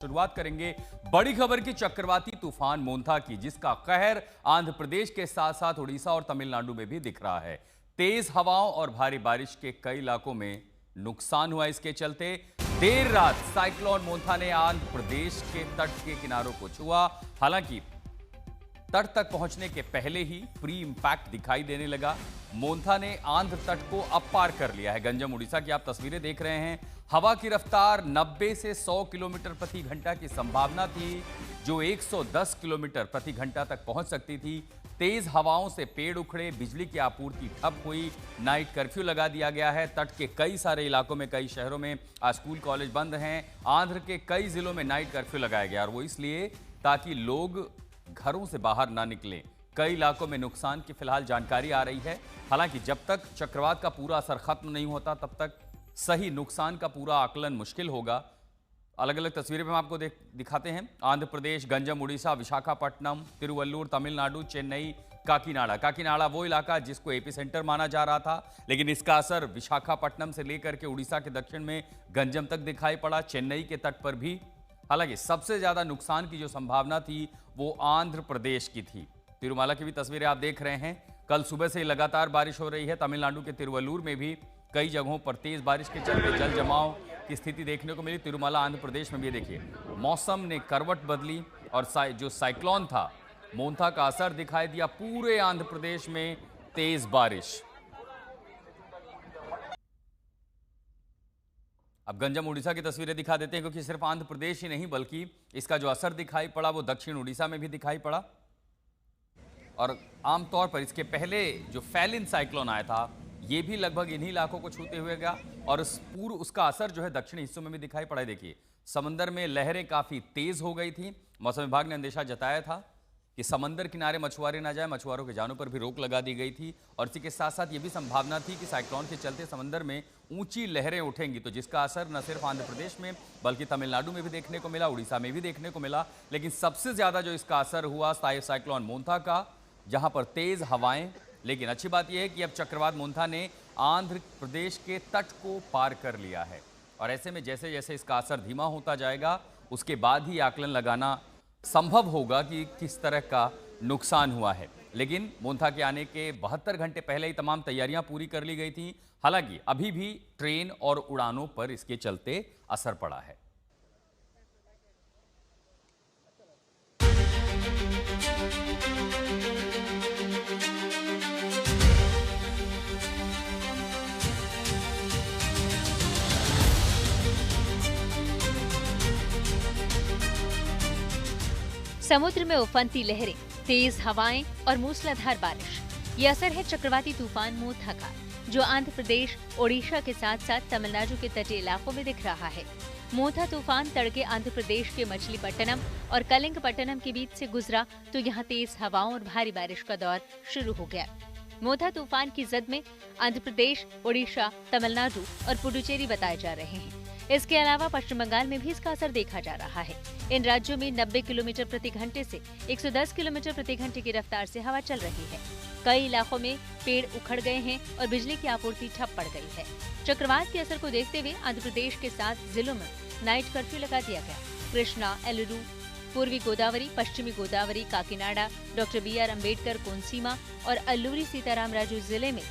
शुरुआत करेंगे बड़ी खबर की चक्रवाती तूफान मोंथा की, जिसका कहर आंध्र प्रदेश के साथ साथ उड़ीसा और तमिलनाडु में भी दिख रहा है। तेज हवाओं और भारी बारिश के कई इलाकों में नुकसान हुआ। इसके चलते देर रात साइक्लोन मोंथा ने आंध्र प्रदेश के तट के किनारों को छुआ। हालांकि तट तक पहुंचने के पहले ही प्री इंपैक्ट दिखाई देने लगा। मोंथा ने आंध्र तट को अब पार कर लिया है। गंजम उड़ीसा की आप तस्वीरें देख रहे हैं। हवा की रफ्तार 90 से 100 किलोमीटर प्रति घंटा की संभावना थी, जो 110 किलोमीटर प्रति घंटा तक पहुंच सकती थी। तेज हवाओं से पेड़ उखड़े, बिजली की आपूर्ति ठप हुई, नाइट कर्फ्यू लगा दिया गया है। तट के कई सारे इलाकों में, कई शहरों में आज स्कूल कॉलेज बंद हैं। आंध्र के कई जिलों में नाइट कर्फ्यू लगाया गया, और वो इसलिए ताकि लोग घरों से बाहर ना निकलें। कई इलाकों में नुकसान की फिलहाल जानकारी आ रही है। हालांकि जब तक चक्रवात का पूरा असर खत्म नहीं होता, तब तक सही नुकसान का पूरा आकलन मुश्किल होगा। अलग अलग तस्वीरें हम आपको दिखाते हैं। आंध्र प्रदेश, गंजम उड़ीसा, विशाखापट्टनम, तिरुवल्लुर तमिलनाडु, चेन्नई, काकीनाडा वो इलाका जिसको एपी सेंटर माना जा रहा था, लेकिन इसका असर विशाखापट्टनम से लेकर के उड़ीसा के दक्षिण में गंजम तक दिखाई पड़ा, चेन्नई के तट पर भी। हालांकि सबसे ज्यादा नुकसान की जो संभावना थी वो आंध्र प्रदेश की थी। तिरुमाला की भी तस्वीरें आप देख रहे हैं। कल सुबह से लगातार बारिश हो रही है। तमिलनाडु के तिरुवल्लुर में भी कई जगहों पर तेज बारिश के चलते जल जमाव की स्थिति देखने को मिली। तिरुमाला आंध्र प्रदेश में भी देखिए मौसम ने करवट बदली, और जो साइक्लोन था मोंथा का असर दिखाई दिया। पूरे आंध्र प्रदेश में तेज बारिश। अब गंजम उड़ीसा की तस्वीरें दिखा देते हैं, क्योंकि सिर्फ आंध्र प्रदेश ही नहीं बल्कि इसका जो असर दिखाई पड़ा वो दक्षिण उड़ीसा में भी दिखाई पड़ा। और आमतौर पर इसके पहले जो फैलिन साइक्लोन आया था, ये भी लगभग इन्हीं इलाकों को छूते हुए गया, और उसका असर जो है दक्षिणी हिस्सों में भी दिखाई पड़ा। देखिए समंदर में लहरें काफी तेज हो गई थी। मौसम विभाग ने अंदेशा जताया था कि समंदर किनारे मछुआरे ना जाए, मछुआरों के जानों पर भी रोक लगा दी गई थी। और इसी के साथ साथ ये भी संभावना थी कि साइक्लोन के चलते समंदर में ऊंची लहरें उठेंगी, तो जिसका असर न सिर्फ आंध्र प्रदेश में बल्कि तमिलनाडु में भी देखने को मिला, उड़ीसा में भी देखने को मिला। लेकिन सबसे ज्यादा जो इसका असर हुआ साइक्लोन मोंथा का, जहां पर तेज हवाएं। लेकिन अच्छी बात यह है कि अब चक्रवात मोंथा ने आंध्र प्रदेश के तट को पार कर लिया है, और ऐसे में जैसे जैसे इसका असर धीमा होता जाएगा, उसके बाद ही आकलन लगाना संभव होगा कि किस तरह का नुकसान हुआ है। लेकिन मोंथा के आने के 72 घंटे पहले ही तमाम तैयारियां पूरी कर ली गई थी। हालांकि अभी भी ट्रेन और उड़ानों पर इसके चलते असर पड़ा है। समुद्र में उफनती लहरें, तेज हवाएं और मूसलाधार बारिश, ये असर है चक्रवाती तूफान मोंथा का, जो आंध्र प्रदेश, ओडिशा के साथ साथ तमिलनाडु के तटीय इलाकों में दिख रहा है। मोंथा तूफान तड़के आंध्र प्रदेश के मछलीपट्टनम और कलिंगपट्टनम के बीच से गुजरा, तो यहाँ तेज हवाओं और भारी बारिश का दौर शुरू हो गया। मोंथा तूफान की जद में आंध्र प्रदेश, ओडिशा, तमिलनाडु और पुडुचेरी बताए जा रहे हैं। इसके अलावा पश्चिम बंगाल में भी इसका असर देखा जा रहा है। इन राज्यों में 90 किलोमीटर प्रति घंटे से 110 किलोमीटर प्रति घंटे की रफ्तार से हवा चल रही है। कई इलाकों में पेड़ उखड़ गए हैं और बिजली की आपूर्ति ठप पड़ गई है। चक्रवात के असर को देखते हुए आंध्र प्रदेश के 7 जिलों में नाइट कर्फ्यू लगा दिया गया। कृष्णा, एलुरु, पूर्वी गोदावरी, पश्चिमी गोदावरी, काकीनाडा, डॉक्टर BR अम्बेडकर, कोनसीमा और अल्लूरी सीताराम राजू जिले में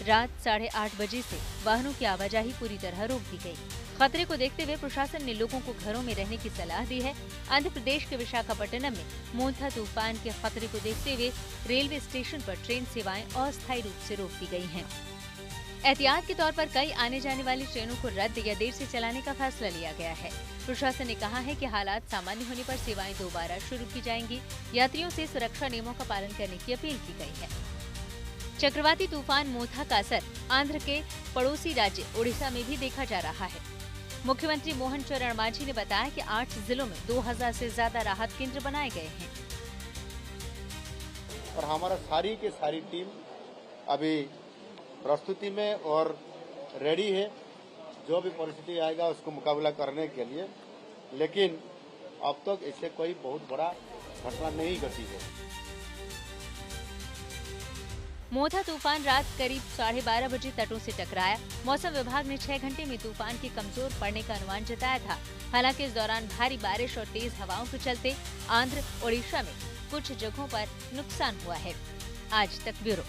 रात 8:30 बजे से वाहनों की आवाजाही पूरी तरह रोक दी गई। खतरे को देखते हुए प्रशासन ने लोगों को घरों में रहने की सलाह दी है। आंध्र प्रदेश के विशाखापट्टनम में मोंथा तूफान के खतरे को देखते हुए रेलवे स्टेशन पर ट्रेन सेवाएं अस्थायी रूप से रोक दी गई हैं। एहतियात के तौर पर कई आने जाने वाली ट्रेनों को रद्द या देर से चलाने का फैसला लिया गया है। प्रशासन ने कहा है कि हालात सामान्य होने पर सेवाएं दोबारा शुरू की जाएंगी। यात्रियों से सुरक्षा नियमों का पालन करने की अपील की गई है। चक्रवाती तूफान मोंथा का असर आंध्र के पड़ोसी राज्य उड़ीसा में भी देखा जा रहा है। मुख्यमंत्री मोहन चरण मांझी ने बताया कि 8 जिलों में 2000 से ज्यादा राहत केंद्र बनाए गए हैं। और हमारा सारी की सारी टीम अभी प्रस्तुति में और रेडी है, जो भी परिस्थिति आएगा उसको मुकाबला करने के लिए। लेकिन अब तक इससे कोई बहुत बड़ा घटना नहीं घटी है। मोंथा तूफान रात करीब 12:30 बजे तटों से टकराया। मौसम विभाग ने 6 घंटे में तूफान के कमजोर पड़ने का अनुमान जताया था। हालांकि इस दौरान भारी बारिश और तेज हवाओं के चलते आंध्र, ओडिशा में कुछ जगहों पर नुकसान हुआ है। आज तक ब्यूरो।